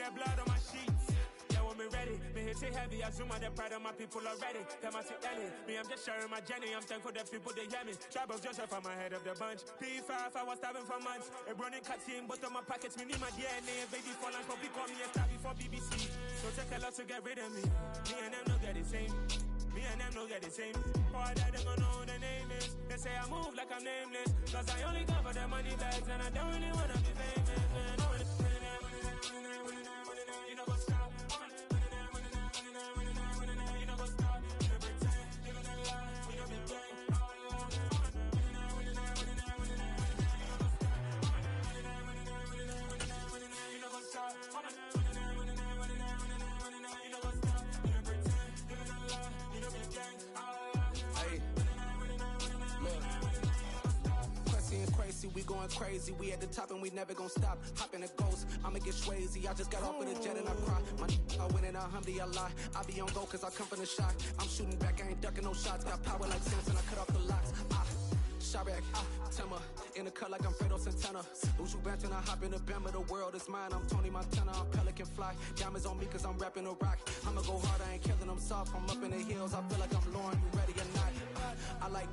the blood on my sheets. Yeah, when me ready, me hit it heavy. I zoom out the pride of my people already. Them I see Ellie, me I'm just sharing my journey. I'm thankful that people they hear me. Tribe of Joseph, I'm ahead of the bunch. P5, I was starving for months. A running cut team, but on my pockets, me need my DNA. Baby for lunch, but people call me a star before BBC. So take a lot to get rid of me. Me and them don't get the same. Me and them don't get the same. All that they gonna know who the name is. They say I move like I'm nameless. Cause I only cover the money bags and I don't really wanna be famous. You know what's up? You know what's up? You know pretend, living a lie. We don't be gang. You know what's up? We going crazy, we at the top and we never gonna stop. Hop in a ghost, I'ma get swayzy. I just got off of the jet and I cry. I win in a Humvee, I lie. I be on go cause I come from the shot. I'm shooting back, I ain't ducking no shots. Got power like Samson, I cut off the locks. Shabak, Timmer, in the cut like I'm Fredo Santana. Uju Banton, I hop in the Bama, the world is mine. I'm Tony Montana, I'm Pelican Fly. Diamonds on me cause I'm rapping a rock. I'ma go hard, I ain't killing them soft. I'm up in the hills, I feel like I'm Lauren, you ready or not? I like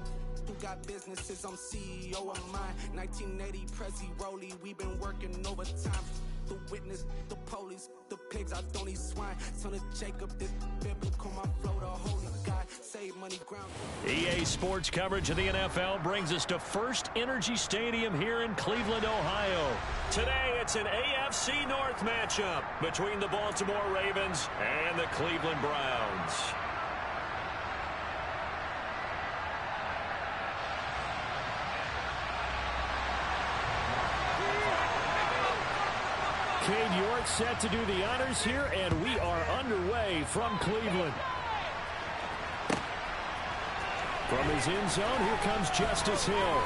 who got businesses, I'm CEO of mine. 1980 Prezi Rolly, we been working overtime. The witness, the police, the pigs, I don't eat swine. Son of Jacob, this biblical, my flow, the holy God. Save money, ground. EA Sports coverage of the NFL brings us to First Energy Stadium here in Cleveland, Ohio. Today, it's an AFC North matchup between the Baltimore Ravens and the Cleveland Browns. Cade York set to do the honors here, and we are underway from Cleveland. From his end zone, here comes Justice Hill.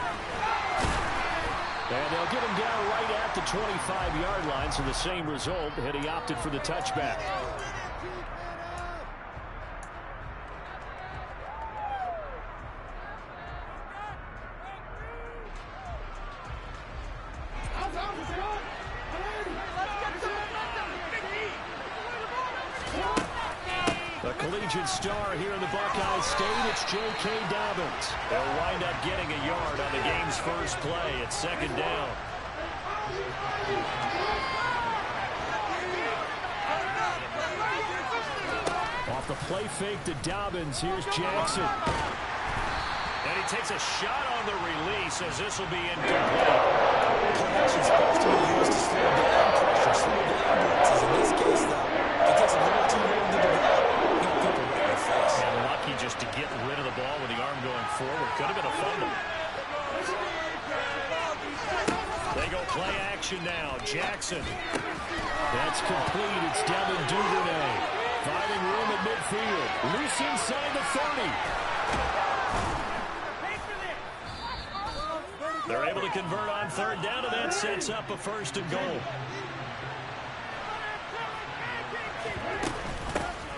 And they'll get him down right at the 25-yard line, so the same result had he opted for the touchback. The collegiate star here in the Buckeye State, it's J.K. Dobbins. They'll wind up getting a yard on the game's first play. It's second down. Off the play fake to Dobbins, here's Jackson. And he takes a shot on the release as this will be incomplete. Play action is supposed to be used to slow down pressure, slow down blitzes. In this case, though, it takes a little too long to develop. And lucky just to get rid of the ball with the arm going forward. Could have been a fumble. They go play action now. Jackson. That's complete. It's Devin Duvernay. Finding room at midfield. Loose inside the 30. They're able to convert on third down, and that sets up a first and goal.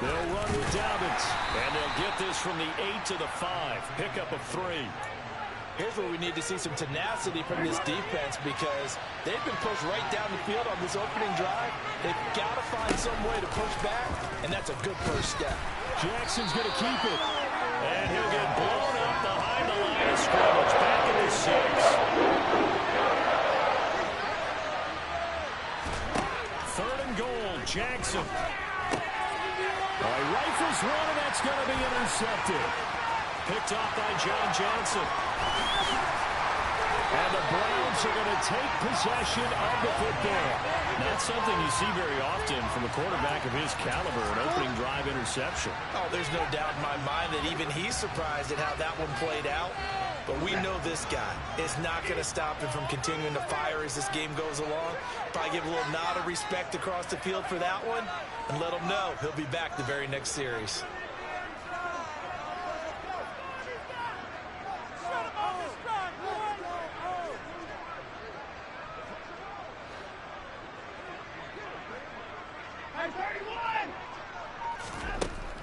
They'll run with Dobbins, and they'll get this from the 8 to the 5. Pickup of 3. Here's where we need to see some tenacity from this defense because they've been pushed right down the field on this opening drive. They've got to find some way to push back, and that's a good first step. Jackson's going to keep it, and he'll get blown up behind the line of scrimmage. Back in the 6. Third and goal, Jackson. Rifles one, and that's going to be intercepted. Picked off by John Johnson. And the Browns are going to take possession of the football. Not something you see very often from a quarterback of his caliber, an opening drive interception. Oh, there's no doubt in my mind that even he's surprised at how that one played out. But we know this guy is not going to stop him from continuing to fire as this game goes along. Probably give a little nod of respect across the field for that one and let him know he'll be back the very next series.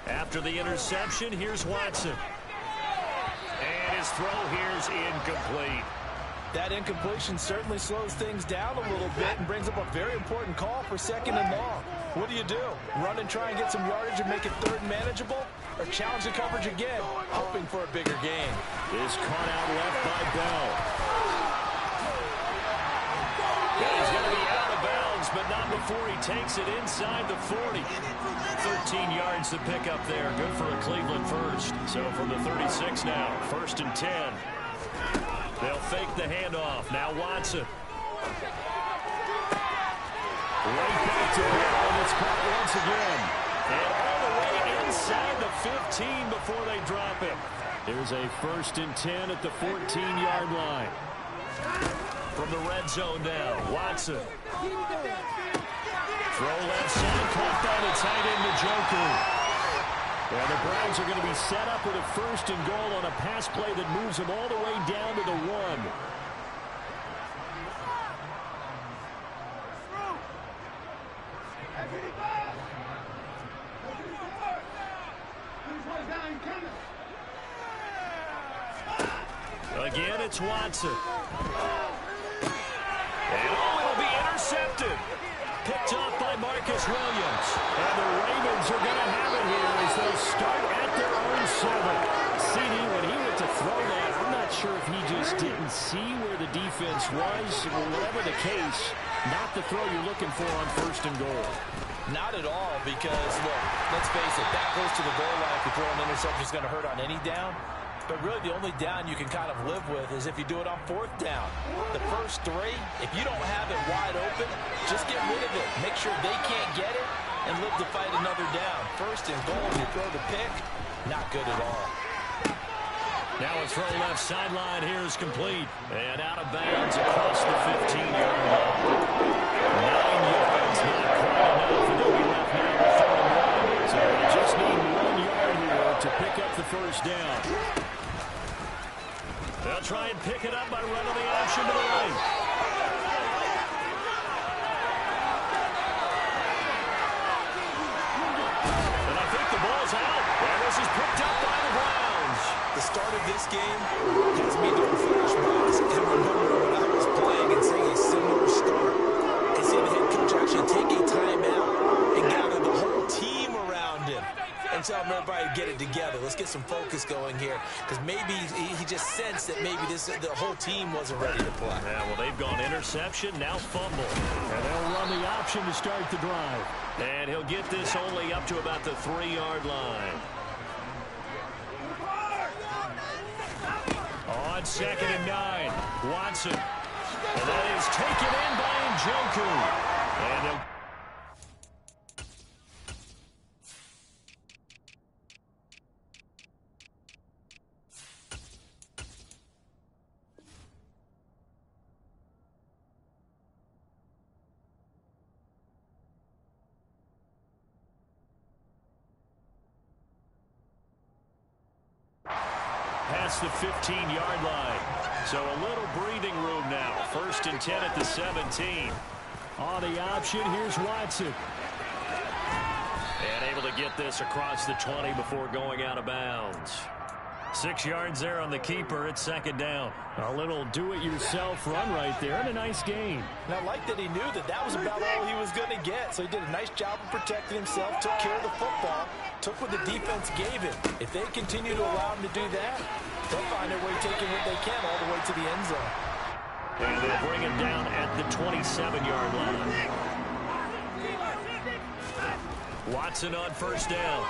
After the interception, here's Watson. And his throw here's incomplete. That incompletion certainly slows things down a little bit and brings up a very important call for second and long. What do? Run and try and get some yardage and make it third and manageable? Or challenge the coverage again, hoping for a bigger gain? Is caught out left by Bell. And he's going to be out of bounds, but not before he takes it inside the 40. 13 yards to pick up there. Good for a Cleveland first. So from the 36 now, 1st and 10. They'll fake the handoff. Now Watson. Right back to Bell, and it's caught once again. And all the way inside the 15 before they drop him. There's a 1st and 10 at the 14-yard line. From the red zone now, Watson. Throw left side, caught by the tight end Njoku. And the Browns are going to be set up with a 1st and goal on a pass play that moves them all the way down to the 1. Again, it's Watson. And it'll be intercepted. Picked off by Marcus Williams. And the Ravens are going to have it here as they'll start at their own 7. CD, when he went to throw that, I'm not sure if he just didn't see where the defense was. Whatever the case, not the throw you're looking for on 1st and goal. Not at all, because, look, let's face it, that goes to the goal line. If you throw an interception, it's going to hurt on any down. But really, the only down you can kind of live with is if you do it on 4th down. The first 3, if you don't have it wide open, just get rid of it. Make sure they can't get it and live to fight another down. 1st and goal, you throw the pick, not good at all. Now a throw left sideline here is complete. And out of bounds across the 15-yard line. 9 yards, not quite enough, and they'll be left now with 3rd and 1. So they just need 1 yard here to pick up the 1st down. They'll try and pick it up by running the option to the right. And I think the ball's out. And this is picked up by the Browns. The start of this game has me doing flashbacks and remember when I was playing and seeing a similar start and seeing the head coach actually take a timeout and gather the whole team around him and tell everybody to get it together. Let's get some focus going here, because maybe he just sensed that maybe the whole team wasn't ready to play. Yeah, well, they've gone interception, now fumble. And they'll run the option to start the drive. And he'll get this only up to about the 3-yard line. On 2nd and 9, Watson. And that is taken in by Njoku. And he'll... Past the 15-yard line. So a little breathing room now. 1st and 10 at the 17. On the option, here's Watson. And able to get this across the 20 before going out of bounds. 6 yards there on the keeper at 2nd down. A little do-it-yourself run right there and a nice gain. And I like that he knew that that was about all he was going to get. So he did a nice job of protecting himself, took care of the football, took what the defense gave him. If they continue to allow him to do that, they'll find a way taking what they can all the way to the end zone. And they'll bring him down at the 27-yard line. Watson on 1st down.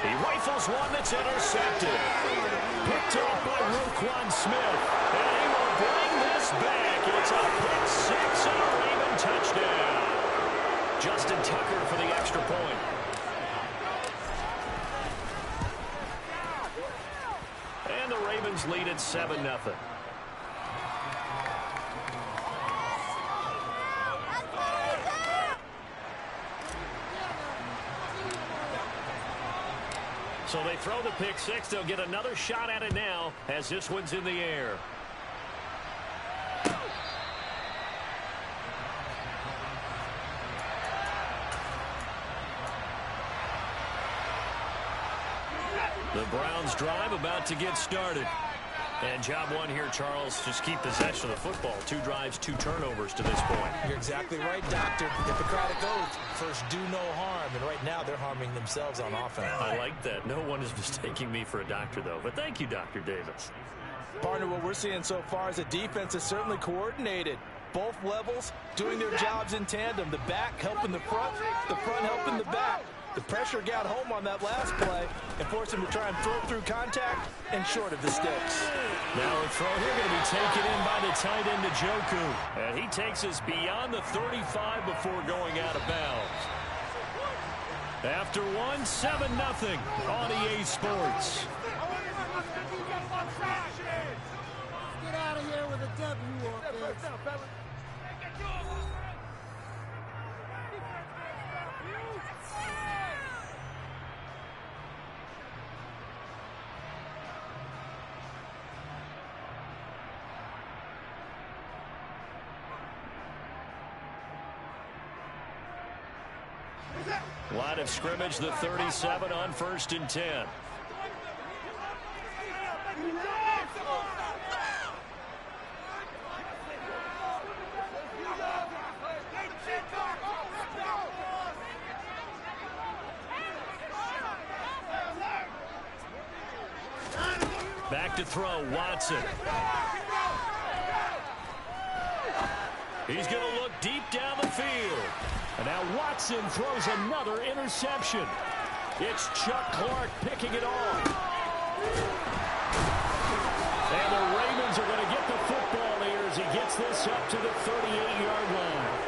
He rifles one that's intercepted. Picked off by Roquan Smith. And he will bring this back. It's a pick 6 and a Raven touchdown. Justin Tucker for the extra point. And the Ravens lead at 7-0. So they throw the pick 6. They'll get another shot at it now as this one's in the air. The Browns drive about to get started. And job one here, Charles, just keep possession of the football. 2 drives, 2 turnovers to this point. You're exactly right, Doctor. Hippocratic oath. First, do no harm. And right now, they're harming themselves on offense. I like that. No one is mistaking me for a doctor, though. But thank you, Dr. Davis. Partner, what we're seeing so far is the defense is certainly coordinated. Both levels doing their jobs in tandem. The back helping the front helping the back. The pressure got home on that last play and forced him to try and throw through contact and short of the sticks. Now a throw here going to be taken in by the tight end, Njoku. And he takes us beyond the 35 before going out of bounds. After 7-0 on EA Sports. Get out of here with a W offense. Line of scrimmage, the 37 on 1st and 10. Back to throw, Watson. He's going to look deep down the field. And now Watson throws another interception. It's Chuck Clark picking it off. And the Ravens are going to get the football here as he gets this up to the 38-yard line.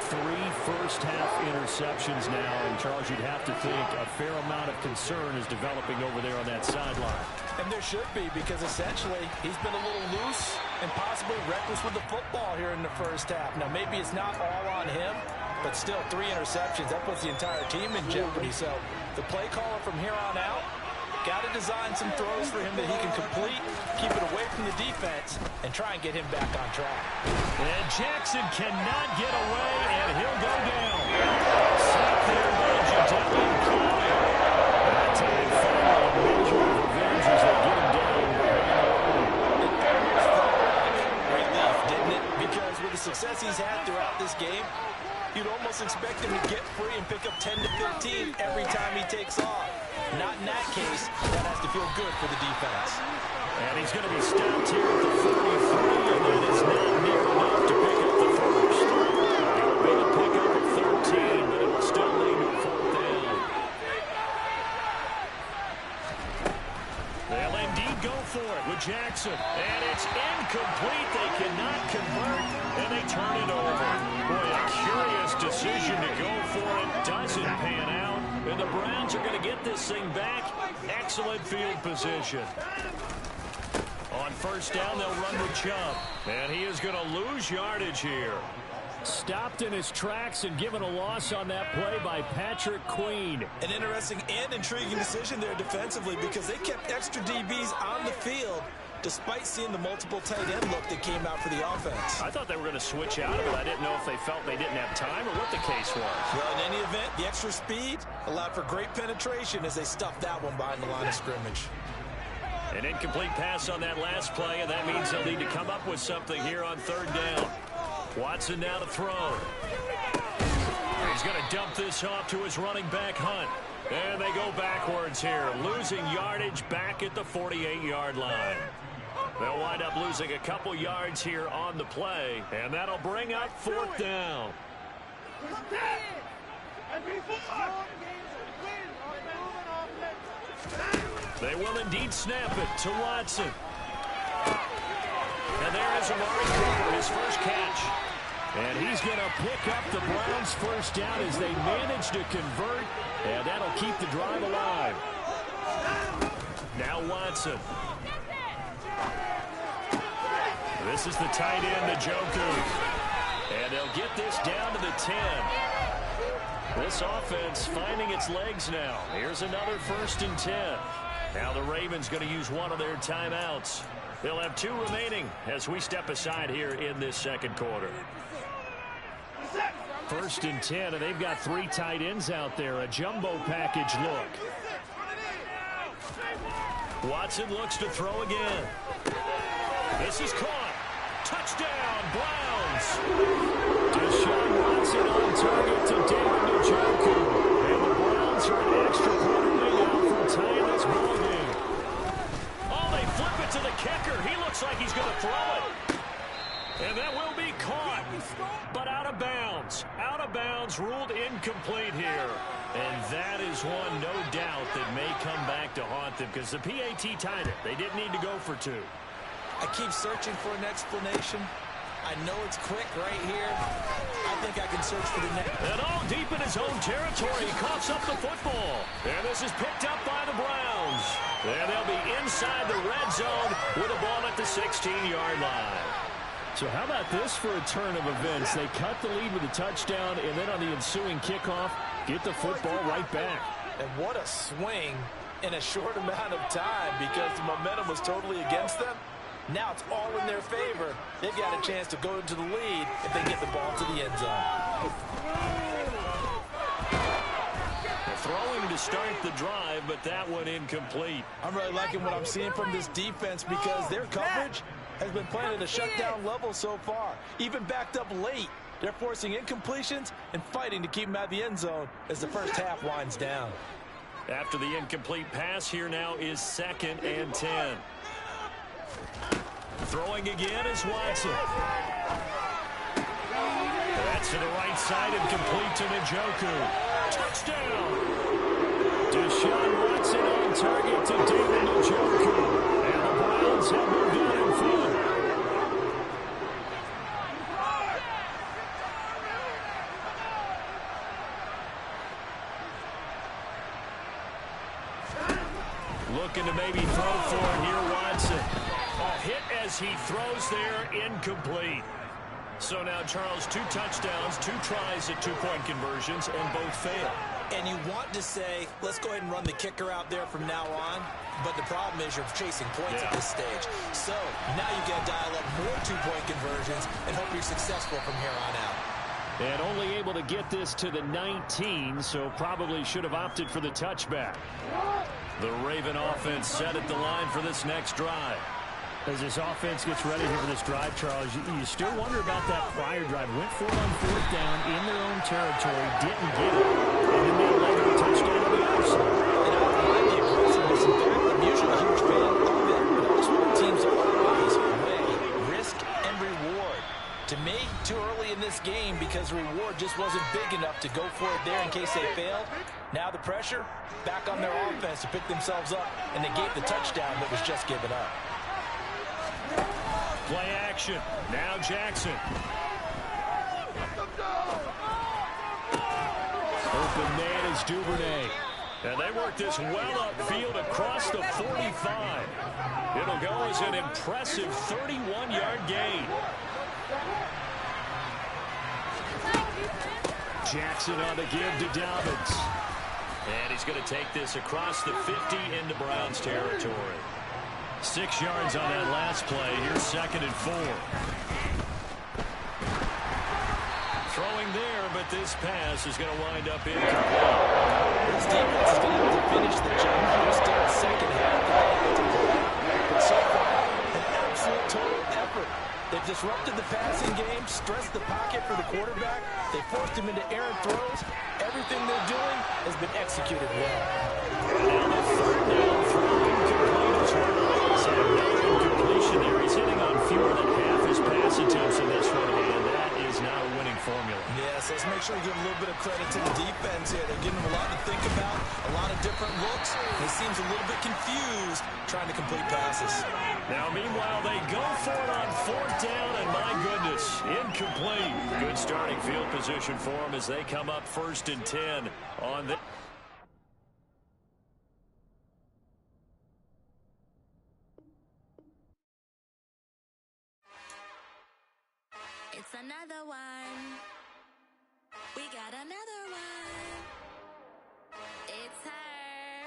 3 first-half interceptions now. And, Charles, you'd have to think a fair amount of concern is developing over there on that sideline. And there should be, because essentially he's been a little loose and possibly reckless with the football here in the first half. Now, maybe it's not all on him, but still 3 interceptions. That puts the entire team in jeopardy. So the play caller from here on out got to design some throws for him that he can complete, keep it away from the defense, and try and get him back on track. And Jackson cannot get away, and he'll go down. Sacked there by Jadeveon Clowney. That time foul, a major revenge as they get him down. Relief, didn't it? Because with the success he's had throughout this game, you'd almost expect him to get free and pick up 10 to 15 every time he takes off. Not in that case. That has to feel good for the defense. And he's going to be stopped here at the 43, and that is not near enough to pick up the first. It will be the pickup of 13, but it will still lead to a 4th down. They'll indeed go for it with Jackson. And it's incomplete. They cannot convert, and they turn it over. Boy, a curious decision to go for it. Doesn't pan out. And the Browns are going to get this thing back. Excellent field position. On 1st down, they'll run with Chubb. And he is going to lose yardage here. Stopped in his tracks and given a loss on that play by Patrick Queen. An interesting and intriguing decision there defensively, because they kept extra DBs on the field despite seeing the multiple tight end look that came out for the offense. I thought they were going to switch out of it. I didn't know if they felt they didn't have time or what the case was. Well, in any event, the extra speed allowed for great penetration as they stuffed that one behind the line of scrimmage. An incomplete pass on that last play, and that means they'll need to come up with something here on 3rd down. Watson now to throw. He's going to dump this off to his running back, Hunt. And they go backwards here, losing yardage back at the 48-yard line. They'll wind up losing a couple yards here on the play, and that'll bring up 4th down. They will indeed snap it to Watson. And there is Amari Cooper, his first catch. And he's going to pick up the Browns' 1st down as they manage to convert, and that'll keep the drive alive. Now Watson. This is the tight end, Njoku. And they'll get this down to the 10. This offense finding its legs now. Here's another 1st and 10. Now the Ravens going to use one of their timeouts. They'll have 2 remaining as we step aside here in this 2nd quarter. 1st and 10, and they've got 3 tight ends out there. A jumbo package look. Watson looks to throw again. This is caught. Touchdown, Browns. Deshaun Watson on target to David Njoku. And the Browns are an extra point away now from tying this ball game. Oh, they flip it to the kicker. He looks like he's going to throw it. And that will be caught, but out of bounds. Out of bounds, ruled incomplete here. And that is one, no doubt, that may come back to haunt them because the PAT tied it. They didn't need to go for two. I keep searching for an explanation. I know it's quick right here. I think I can search for the next. And all deep in his own territory, he coughs up the football. And this is picked up by the Browns. And they'll be inside the red zone with a ball at the 16-yard line. So how about this for a turn of events? They cut the lead with a touchdown, and then on the ensuing kickoff, get the football right back. And what a swing in a short amount of time because the momentum was totally against them. Now it's all in their favor. They've got a chance to go into the lead if they get the ball to the end zone. Throwing to start the drive, but that one incomplete. I'm really liking what I'm seeing from this defense because their coverage has been playing at a shutdown level so far. Even backed up late, they're forcing incompletions and fighting to keep them out of the end zone as the first half winds down. After the incomplete pass, here now is 2nd and 10. Throwing again is Watson. That's to the right side and complete to Njoku. Touchdown! Deshaun Watson on target to David Njoku. And the Browns have moved on in front. Looking to maybe throw for it here, Watson. A hit as he throws there, incomplete. So now, Charles, 2 touchdowns, 2 tries at 2-point conversions, and both fail. And you want to say, let's go ahead and run the kicker out there from now on, but the problem is you're chasing points at this stage. So now you got to dial up more 2-point conversions and hope you're successful from here on out. And only able to get this to the 19, so probably should have opted for the touchback. The Raven offense set at the line for this next drive. As this offense gets ready here for this drive, Charles, you still wonder about that prior drive. Went for it on 4th down in their own territory, didn't get it, and then they allowed a touchdown on the other side. And I don't mind the aggressiveness. In fact, I'm usually a huge fan of it, but I just want teams to always weigh risk and reward. To me, too early in this game because the reward just wasn't big enough to go for it there in case they failed. Now the pressure back on their offense to pick themselves up, and they gave the touchdown that was just given up. Play action. Now Jackson. Open man is Duvernay. And they work this well upfield across the 45. It'll go as an impressive 31-yard gain. Jackson on the give to Dobbins. And he's going to take this across the 50 into Browns territory. 6 yards on that last play. Here's 2nd and 4. Throwing there, but this pass is going to wind up incomplete. This defense is going to have to finish the job here still in second half. But so far, an absolute total effort. They've disrupted the passing game, stressed the pocket for the quarterback. They forced him into errant throws. Everything they're doing has been executed well. And now the 3rd down throw incomplete as well. So no incompletion there. He's hitting on fewer than half his pass attempts in this one, and that is not a winning formula. Yes, let's make sure we give a little bit of credit to the defense here. They're giving him a lot to think about, a lot of different looks. He seems a little bit confused trying to complete passes. Now, meanwhile, they go for it on 4th down, and my goodness, incomplete. Good starting field position for them as they come up 1st and 10 on the... It's another one. We got another one. It's her.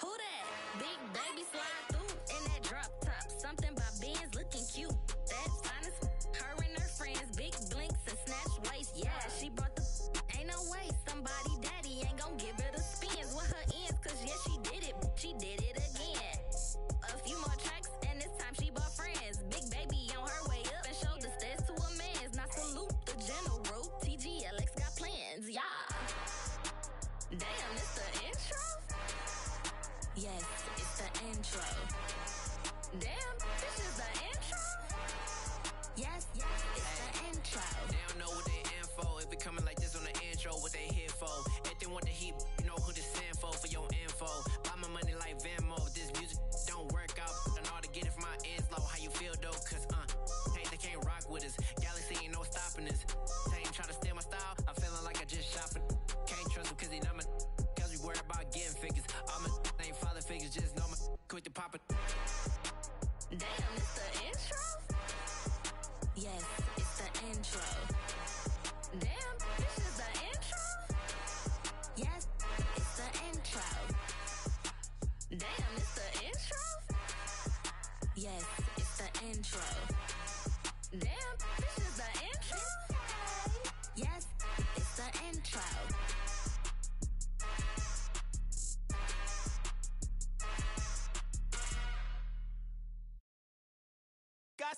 Who that? Big baby slide through in that drop top. Something by Benz looking cute. That's honest. Her and her friends, big blinks and snatch waist. Yeah, she brought the. Ain't no way somebody daddy ain't gon' give her the spins with her ends. Cause yeah, she did it. She did it again. A few more tracks and this time she bought friends.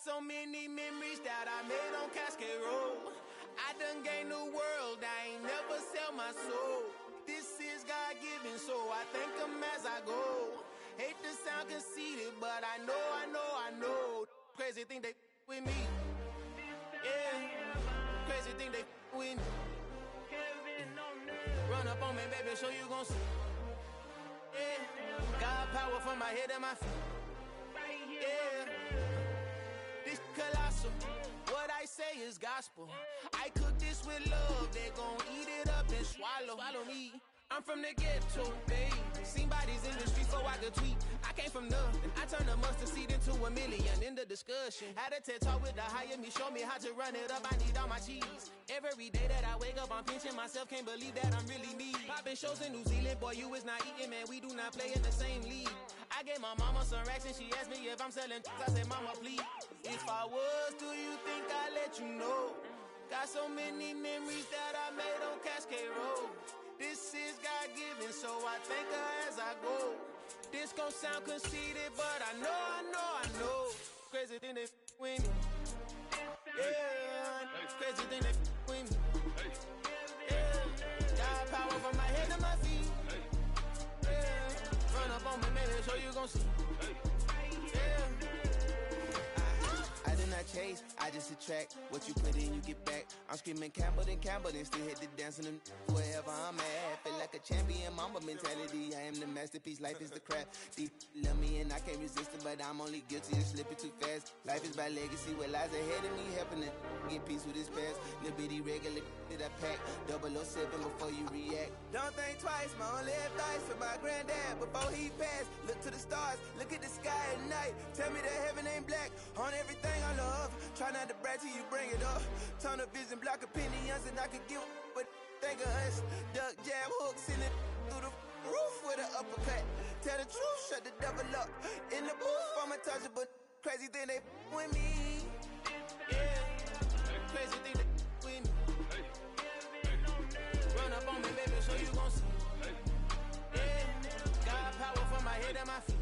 so many memories that I made on Cascade Road. I done gained the world, I ain't never sell my soul. This is God-given, so I thank him as I go. Hate to sound conceited, but I know. Crazy thing they with me. Yeah, crazy thing they with me. Run up on me, baby, show you gon' see. Yeah, God power from my head and my feet. Yeah, this colossal. What I say is gospel. I cook this with love, they gon' eat it up and swallow me. I'm from the ghetto, babe. Seen bodies in the street so I could tweet. I came from nothing. I turned a mustard seed into $1 million in the discussion. Had a TED talk with the higher me, show me how to run it up. I need all my cheese. Every day that I wake up, I'm pinching myself. Can't believe that I'm really me. Popping shows in New Zealand, boy, you is not eating, man. We do not play in the same league. I gave my mama some racks and she asked me if I'm selling. I said, mama, please. If I was, do you think I'd let you know? Got so many memories that I made on Cascade Road. This is God-given, so I thank her as I go. This gon' sound conceited, but I know. Crazy thing they with me. Yeah, crazy thing they with me. Yeah, God power from my head to my feet. Yeah, run up on me, maybe so you gon' see. Yeah. I did not chase, I just attract. What you put in, you get back. I'm screaming Campbell, then still hit the dancing and wherever I'm at. Feel like a champion, mamba mentality. I am the masterpiece, life is the craft. Deep love me and I can't resist it, but I'm only guilty of slipping too fast. Life is by legacy, what lies ahead of me, helping to get peace with this past. Little bitty regular that I pack, 007 before you react. Don't think twice, my only advice for my granddad before he passed. Look to the stars, look at the sky at night. Tell me that heaven ain't black on everything I love. Try not to brag till you bring it up. Tunnel vision, block opinions, and I could give but think of us. Duck, jab, hooks in it through the roof with an uppercut. Tell the truth, shut the devil up. In the booth, I'm untouchable. Crazy thing they with me. Yeah, crazy thing they with me. Run up on me, baby, so you gon' see. Yeah, God power from my head and my feet.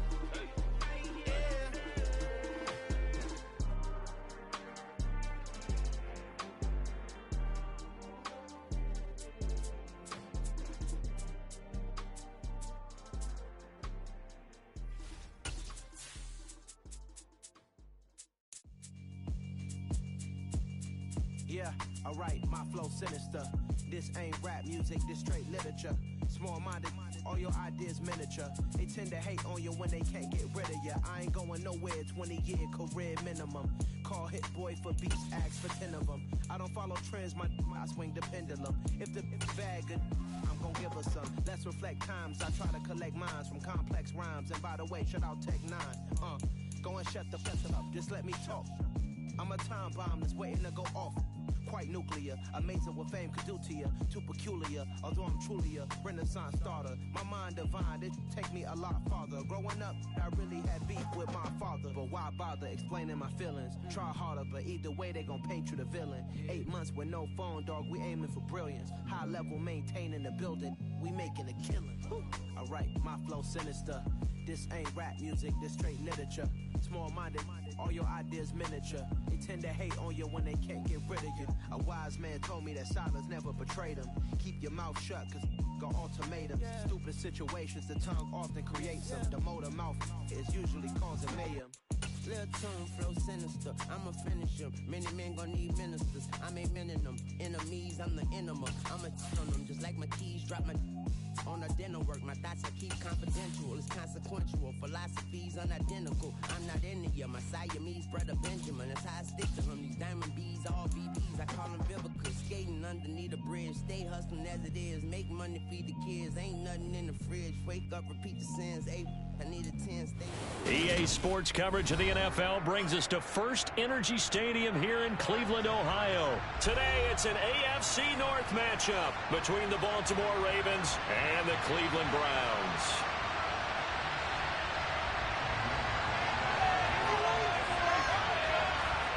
Yeah, alright, my flow sinister. This ain't rap music, this straight literature. Small-minded, all your ideas miniature. They tend to hate on you when they can't get rid of you. I ain't going nowhere, 20-year career minimum. Call Hit Boy for beats, ask for 10 of them. I don't follow trends, I swing the pendulum. If the bad good, I'm gon' give her some. Let's reflect times, I try to collect minds from complex rhymes. And by the way, shout out Tech 9. Go and shut the f up, just let me talk. I'm a time bomb that's waiting to go off. Quite nuclear, amazing what fame could do to you. Too peculiar, although I'm truly a renaissance starter. My mind divine, it take me a lot farther. Growing up, I really had beef with my father. But why bother explaining my feelings? Try harder, but either way they gon' paint you the villain. 8 months with no phone, dog, we aiming for brilliance. High level maintaining the building, we making a killing. Alright, my flow sinister. This ain't rap music, this straight literature. Small-minded, all your ideas miniature. They tend to hate on you when they can't get rid of you. A wise man told me that silence never betrayed him. Keep your mouth shut, cause got ultimatums. Stupid situations, the tongue often creates them. The motor mouth is usually causing mayhem. Little tune, flow sinister, I'ma finish him. Many men gon' need ministers, I'm aiming them. Enemies, I'm the enema. I'ma on them, just like my keys, drop my on the dinner work. My thoughts I keep confidential, it's consequential. Philosophies unidentical, I'm not into you. My Siamese brother Benjamin, that's how I stick to him. These diamond bees, all BBs, I call them biblical. Skating underneath the bridge, stay hustling as it is. Make money, feed the kids, ain't nothing in the fridge. Wake up, repeat the sins, I need a 10 stay. EA Sports coverage of the NFL brings us to First Energy Stadium here in Cleveland, Ohio. Today, it's an AFC North matchup between the Baltimore Ravens and the Cleveland Browns.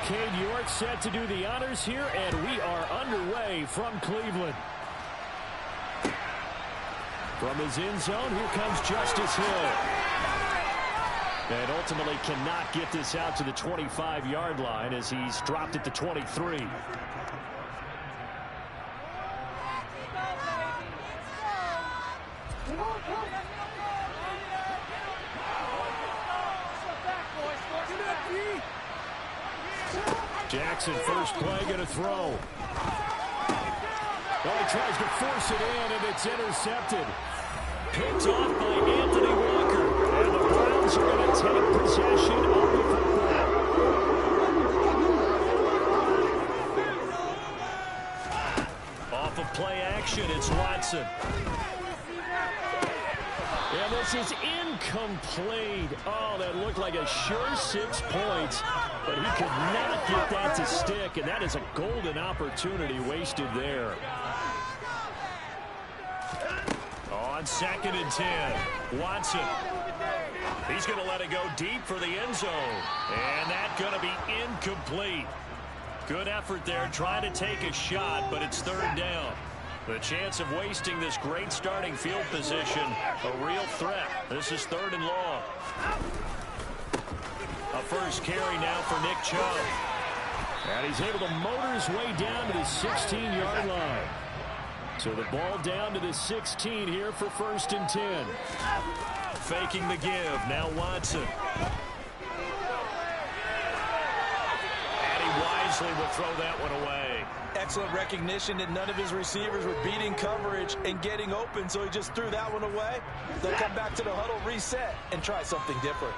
Cade York set to do the honors here, and we are underway from Cleveland. From his end zone, here comes Justice Hill. And ultimately cannot get this out to the 25-yard line as he's dropped it to 23. Jackson, first play, going to throw. Oh, he tries to force it in, and it's intercepted. Picked off by Anthony Walker. And the Browns are going to take possession of the football. Off of play action, it's Watson. And this is incomplete. Oh, that looked like a sure 6 points, but he could not get that to stick, and that is a golden opportunity wasted there. On 2nd and 10, Watson. He's going to let it go deep for the end zone, and that's going to be incomplete. Good effort there, trying to take a shot, but it's 3rd down. The chance of wasting this great starting field position, a real threat. This is 3rd and long. A first carry now for Nick Chubb. And he's able to motor his way down to the 16-yard line. So the ball down to the 16 here for 1st and 10. Faking the give, now Watson. And he wisely will throw that one away. Excellent recognition that none of his receivers were beating coverage and getting open, so he just threw that one away. They'll come back to the huddle, reset, and try something different.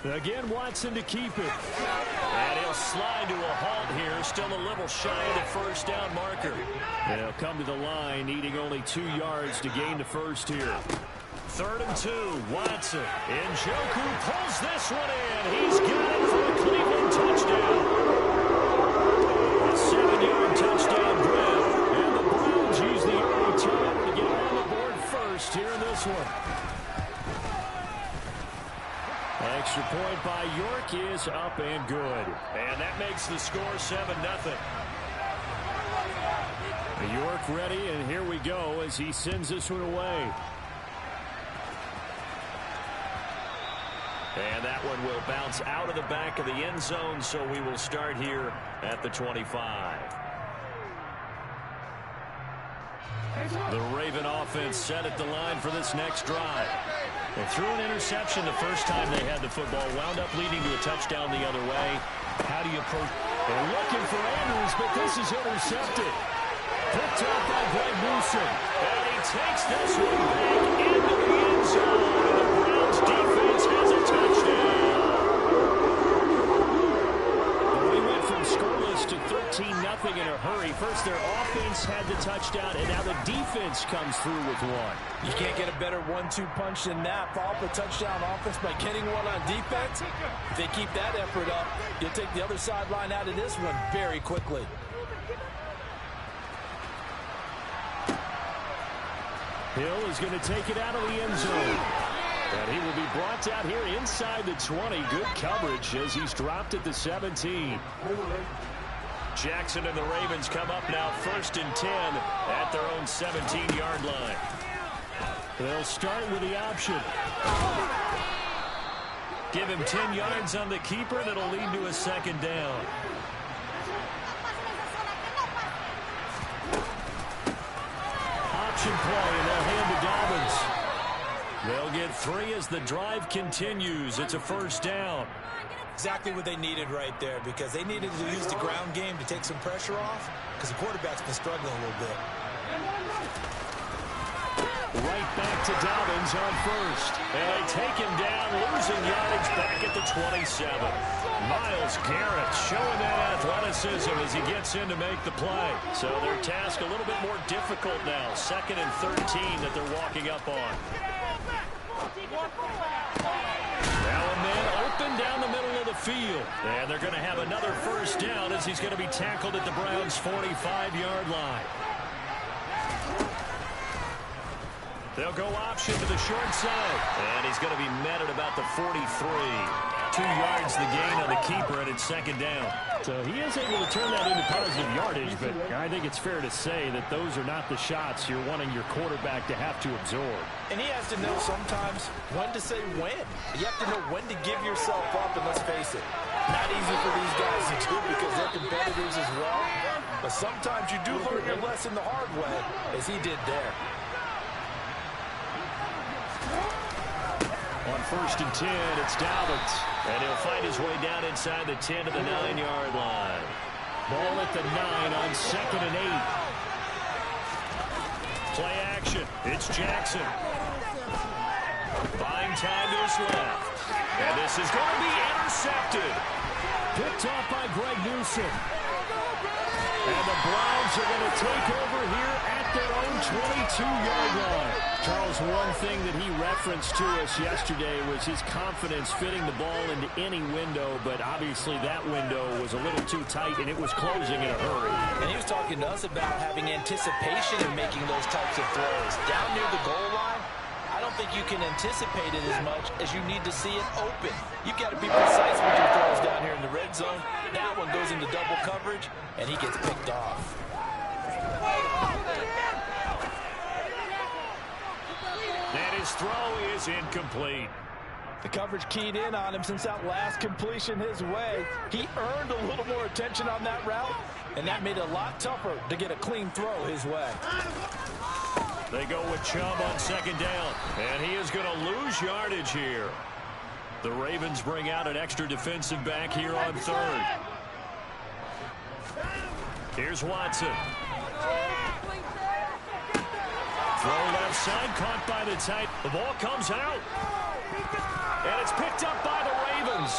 Again, Watson to keep it. And he'll slide to a halt here, still a little shy of the 1st down marker. And he'll come to the line, needing only 2 yards to gain the first here. 3rd and 2, Watson. Njoku pulls this one in. He's got it for a Cleveland touchdown. A 7-yard touchdown drive. And the Browns use the early turnover to get on the board first here in this one. Extra point by York is up and good. And that makes the score 7-0. York ready, and here we go as he sends this one away. And that one will bounce out of the back of the end zone, so we will start here at the 25. The Raven offense set at the line for this next drive. They threw an interception the first time they had the football, wound up leading to a touchdown the other way. How do you approach? They're looking for Andrews, but this is intercepted. Picked up by Greg Newsom. And he takes this one back into the end zone. And the Browns defense has a touchdown. We went from scoreless to 13-0 in a hurry. First their offense had the touchdown, and now the defense comes through with one. You can't get a better 1-2 punch than that. Follow up a touchdown offense by getting one on defense. If they keep that effort up, you'll take the other sideline out of this one very quickly. Hill is going to take it out of the end zone. And he will be brought down here inside the 20. Good coverage as he's dropped at the 17. Jackson and the Ravens come up now 1st and 10 at their own 17-yard line. They'll start with the option. Give him 10 yards on the keeper, and it'll lead to a 2nd down. Option play, and they'll hand to Dobbins. They'll get 3 as the drive continues. It's a 1st down. Exactly what they needed right there, because they needed to use the ground game to take some pressure off, because the quarterback's been struggling a little bit. Right back to Dobbins on 1st. And they take him down, losing yardage back at the 27. Myles Garrett showing that athleticism as he gets in to make the play. So their task a little bit more difficult now. 2nd and 13 that they're walking up on. Now a man open down the middle of the field. And they're going to have another 1st down as he's going to be tackled at the Browns' 45-yard line. They'll go option to the short side. And he's going to be met at about the 43. 2 yards the gain on the keeper, and it's second down. So he is able to turn that into positive yardage, but I think it's fair to say that those are not the shots you're wanting your quarterback to have to absorb. And he has to know sometimes when to say when. You have to know when to give yourself up, and let's face it, not easy for these guys to do because they're competitors as well. But sometimes you do learn your lesson the hard way, as he did there. On 1st and 10, it's Dobbins. And he'll find his way down inside the 10 to the 9-yard line. Ball at the 9 on 2nd and 8. Play action. It's Jackson. Buying time to his left. And this is going to be intercepted. Picked off by Greg Newsome. And the Browns are going to take over here at their own 22-yard line. Charles, one thing that he referenced to us yesterday was his confidence fitting the ball into any window, but obviously that window was a little too tight, and it was closing in a hurry. And he was talking to us about having anticipation in making those types of throws. Down near the goal line, I don't think you can anticipate it as much as you need to see it open. You've got to be precise with your throws down here in the red zone. That one goes into double coverage, and he gets picked off. And his throw is incomplete. The coverage keyed in on him since that last completion his way. He earned a little more attention on that route, and that made it a lot tougher to get a clean throw his way. They go with Chubb on 2nd down, and he is going to lose yardage here. The Ravens bring out an extra defensive back here on 3rd. Here's Watson. Throw left side, caught by the tight. The ball comes out. And it's picked up by the Ravens.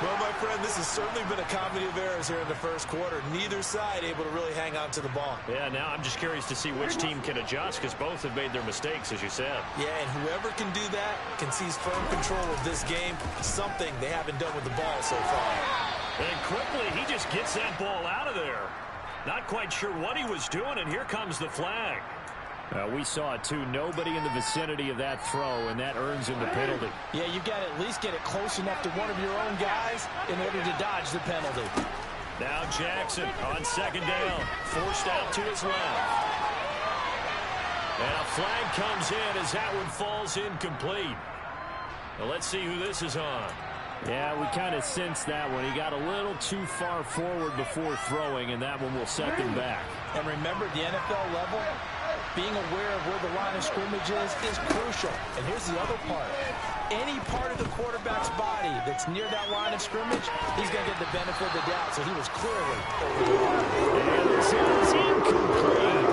Well, my friend, this has certainly been a comedy of errors here in the first quarter. Neither side able to really hang on to the ball. Yeah, now I'm just curious to see which team can adjust because both have made their mistakes, as you said. Yeah, and whoever can do that can seize firm control of this game, something they haven't done with the ball so far. And quickly, he just gets that ball out of there. Not quite sure what he was doing, and here comes the flag. We saw it, too. Nobody in the vicinity of that throw, and that earns him the penalty. Yeah, you've got to at least get it close enough to one of your own guys in order to dodge the penalty. Now Jackson on 2nd down, forced out to his left. And a flag comes in as that one falls incomplete. Now let's see who this is on. Yeah, we kind of sensed that one. He got a little too far forward before throwing, and that one will set them back. And remember, the NFL level, being aware of where the line of scrimmage is crucial. And here's the other part. Any part of the quarterback's body that's near that line of scrimmage, he's going to get the benefit of the doubt. So he was clearly over the line. And this is incomplete.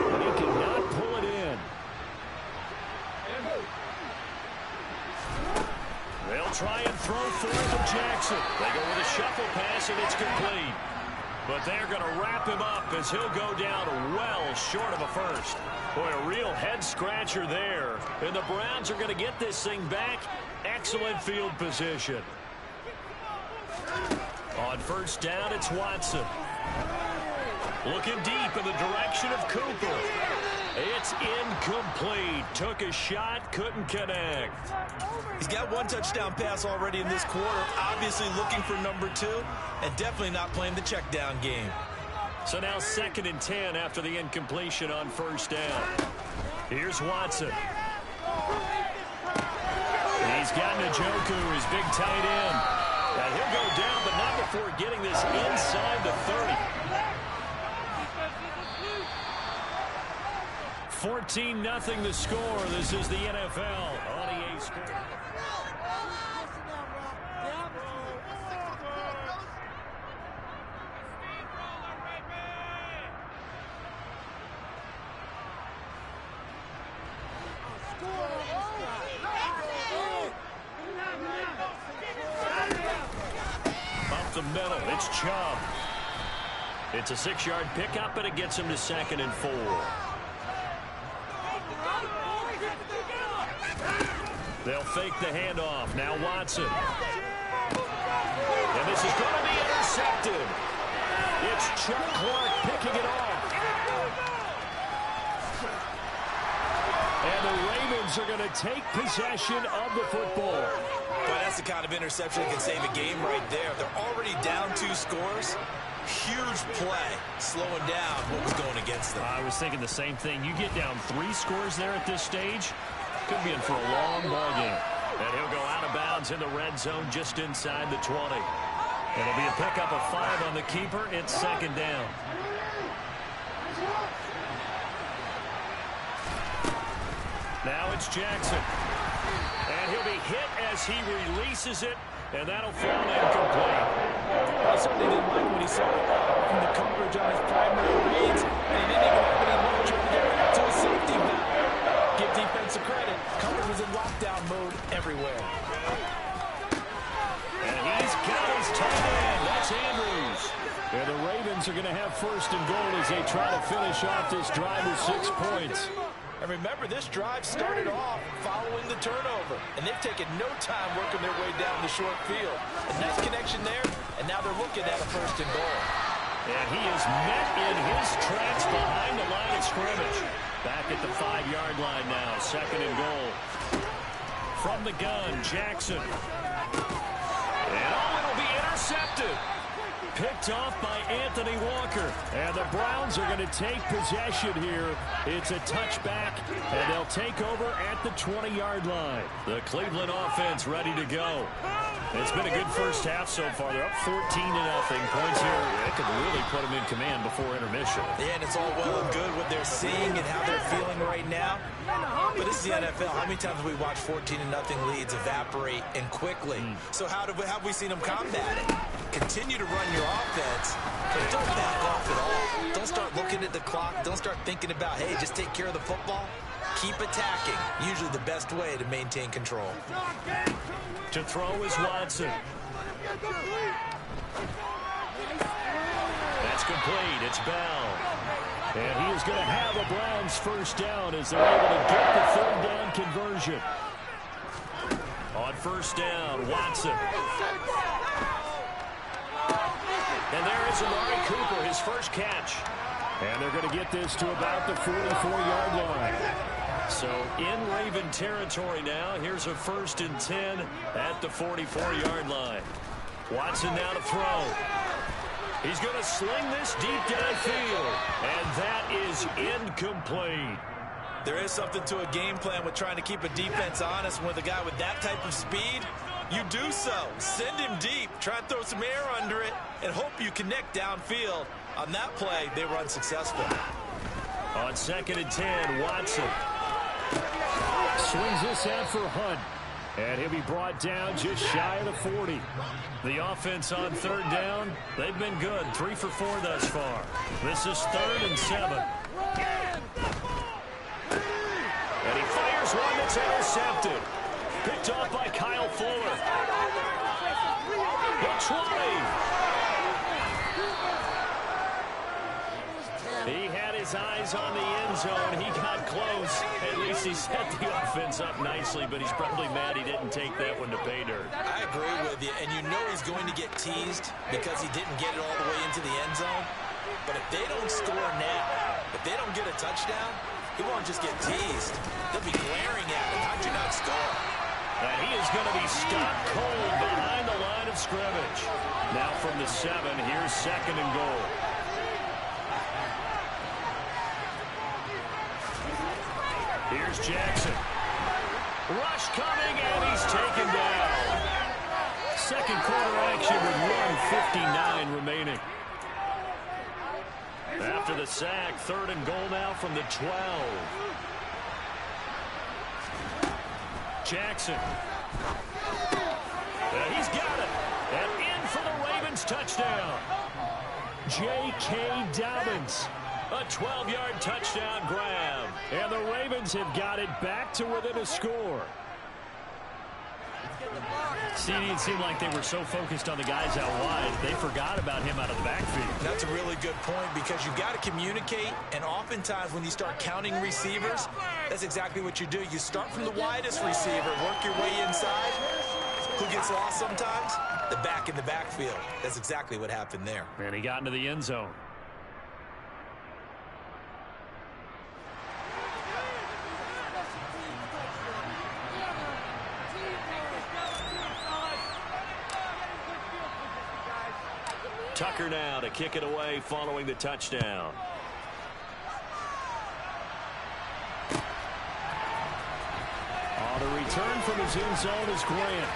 But he could not pull it in. They'll try and throw for it to Jackson. They go with a shuffle pass, and it's complete. But they're going to wrap him up as he'll go down well short of a first. Boy, a real head-scratcher there. And the Browns are going to get this thing back. Excellent field position. On 1st down, it's Watson. Looking deep in the direction of Cooper. It's incomplete. Took a shot, couldn't connect. He's got one touchdown pass already in this quarter. Obviously looking for number 2, and definitely not playing the check down game. So now 2nd and 10 after the incompletion on 1st down. Here's Watson. He's got Njoku, his big tight end. And he'll go down, but not before getting this inside the 30. 14-0 the score. This is the NFL on EA Sports. Up the middle, it's Chubb. It's a 6-yard pickup, and it gets him to 2nd and 4. They'll fake the handoff. Now Watson. And this is going to be intercepted. It's Chuck Clark picking it off. And the Ravens are going to take possession of the football. But that's the kind of interception that can save a game right there. They're already down 2 scores. Huge play, slowing down what was going against them. I was thinking the same thing. You get down 3 scores there at this stage, could be in for a long ball game. And he'll go out of bounds in the red zone just inside the 20. It'll be a pickup of 5 on the keeper. It's 2nd down. Now it's Jackson. And he'll be hit as he releases it, and that'll fall incomplete. I certainly didn't like what he saw from the coverage on his primary reads, and he didn't even have any luck trying to get back to his safety valve. Give defensive credit. Coverage was in lockdown mode everywhere. And he's got his tight end. That's Andrews. And the Ravens are going to have 1st and goal as they try to finish off this drive with 6 points. And remember, this drive started off following the turnover, and they've taken no time working their way down the short field. A nice connection there, and now they're looking at a 1st and goal. And he is met in his tracks behind the line of scrimmage. Back at the 5-yard line now, 2nd and goal. From the gun, Jackson. And it'll be intercepted. Picked off by Anthony Walker. And the Browns are going to take possession here. It's a touchback, and they'll take over at the 20-yard line. The Cleveland offense ready to go. It's been a good first half so far. They're up 14-0. Points here. It could really put them in command before intermission. Yeah, and it's all well and good what they're seeing and how they're feeling right now. But this is the NFL. How many times have we watched 14-0 leads evaporate and quickly? So how have we seen them combat it? Continue to run your offense, but don't back off at all. Don't start looking at the clock. Don't start thinking about, hey, just take care of the football. Keep attacking. Usually the best way to maintain control. To throw is Watson. That's complete. It's Bell. And he is going to have a Browns 1st down as they're able to get the 3rd down conversion. On 1st down, Watson. And there is Amari Cooper, his first catch. And they're going to get this to about the 44-yard line. So in Raven territory now. Here's a 1st and 10 at the 44-yard line. Watson now to throw. He's going to sling this deep downfield. And that is incomplete. There is something to a game plan with trying to keep a defense honest. With a guy with that type of speed, you do so. Send him deep. Try and throw some air under it and hope you connect downfield. On that play, they were unsuccessful. On 2nd and 10, Watson swings this out for Hunt. And he'll be brought down just shy of the 40. The offense on 3rd down, they've been good. 3 for 4 thus far. This is 3rd and 7. And he fires one that's intercepted. Picked off by Kyle Fuller. The 20. He had his eyes on the end zone. He got close. At least he set the offense up nicely, but he's probably mad he didn't take that one to pay dirt. I agree with you, and you know he's going to get teased because he didn't get it all the way into the end zone. But if they don't score now, if they don't get a touchdown, he won't just get teased. They'll be glaring at him. How'd you not score? And he is going to be stopped cold behind the line of scrimmage. Now from the 7, here's 2nd and goal. Here's Jackson. Rush coming, and he's taken down. 2nd quarter action with 1:59 remaining. After the sack, 3rd and goal now from the 12. Jackson. And he's got it. And in for the Ravens touchdown. J.K. Dobbins. A 12-yard touchdown grab. And the Ravens have got it back to within a score. See, it seemed like they were so focused on the guys out wide, they forgot about him out of the backfield. That's a really good point because you've got to communicate, and oftentimes when you start counting receivers, that's exactly what you do. You start from the widest receiver, work your way inside. Who gets lost sometimes? The back in the backfield. That's exactly what happened there. And he got into the end zone. Tucker now to kick it away following the touchdown. The return from his end zone is Grant.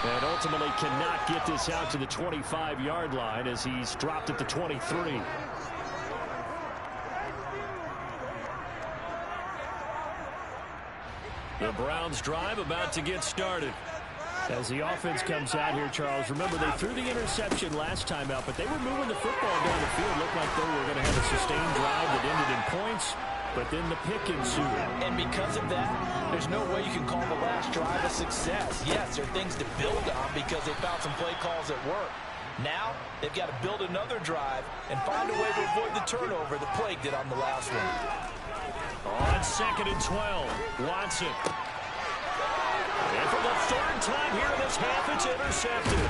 And ultimately cannot get this out to the 25-yard line as he's dropped at the 23. The Browns drive about to get started. As the offense comes out here, Charles, remember they threw the interception last time out, but they were moving the football down the field. Looked like they were going to have a sustained drive that ended in points. But then the pick ensued. And because of that, there's no way you can call the last drive a success. Yes, there are things to build on because they found some play calls that work. Now, they've got to build another drive and find a way to avoid the turnover that plagued it on the last one. On 2nd and 12, Watson. And for the third time here in this half, it's intercepted.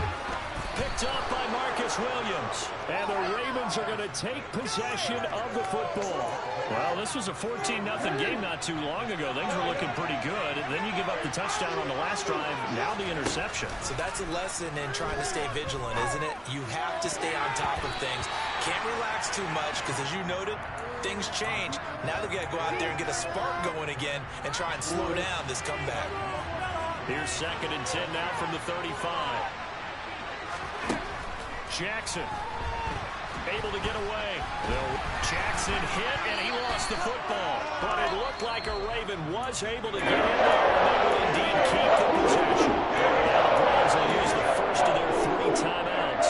Picked up by Marcus Williams. And the Ravens are going to take possession of the football. Well, this was a 14-0 game not too long ago. Things were looking pretty good. And then you give up the touchdown on the last drive. Now the interception. So that's a lesson in trying to stay vigilant, isn't it? You have to stay on top of things. Can't relax too much because, as you noted, things change. Now they've got to go out there and get a spark going again and try and slow down this comeback. Here's 2nd and 10 now from the 35. Jackson able to get away. Jackson hit, and he lost the football. But it looked like a Raven was able to get in there, and they will indeed keep the possession. Now the Browns will use the first of their 3 timeouts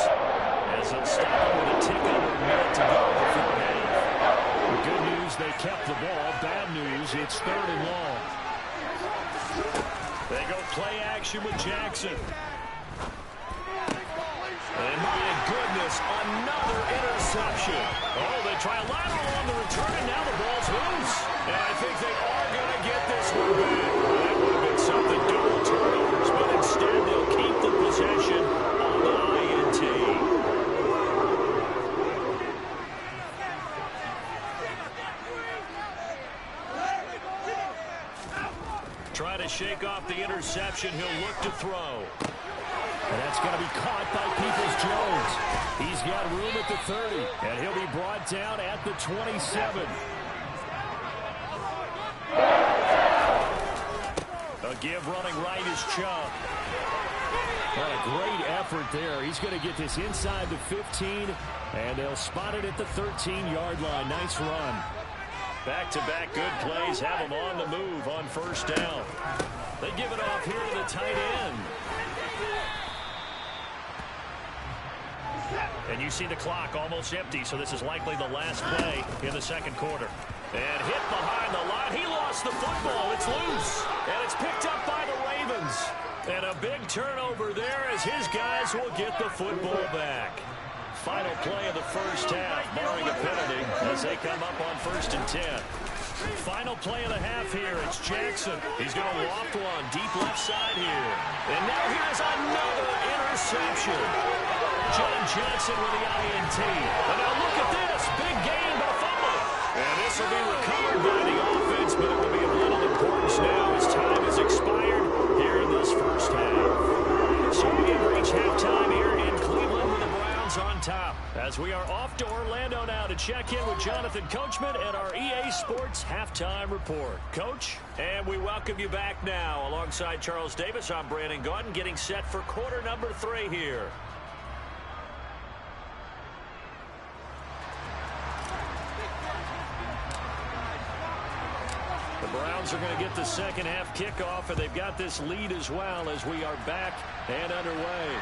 as they'll stop it with a tick under a minute to go before half. The good news, they kept the ball. Bad news, it's 3rd and long. They go play action with Jackson. And my goodness, another interception. Oh, they try a lateral on the return, and now the ball's loose. And I think they are going to get this one back. That would have been something, double turnovers, but instead they'll keep the possession on the INT. Try to shake off the interception. He'll look to throw. And that's going to be caught by Peoples-Jones. He's got room at the 30, and he'll be brought down at the 27. A give running right is Chubb. What a great effort there. He's going to get this inside the 15, and they'll spot it at the 13-yard line. Nice run. Back-to-back good plays have them on the move on 1st down. They give it off here to the tight end. And you see the clock almost empty, so this is likely the last play in the 2nd quarter. And hit behind the line. He lost the football. It's loose. And it's picked up by the Ravens. And a big turnover there as his guys will get the football back. Final play of the 1st half, barring a penalty, as they come up on 1st and 10. Final play of the half here. It's Jackson. He's going to loft one deep left side here. And now here's another interception. John Johnson with the INT. And now look at this. Big gain, but a fumble. And this will be recovered by the offense, but it will be of little importance now as time has expired here in this 1st half. So we have reached halftime here in Cleveland with the Browns on top. As we are off to Orlando now to check in with Jonathan Coachman and our EA Sports Halftime Report. Coach, and we welcome you back now. Alongside Charles Davis, I'm Brandon Gaudin, getting set for quarter number 3 here. The Browns are going to get the 2nd half kickoff, and they've got this lead as well as we are back and underway.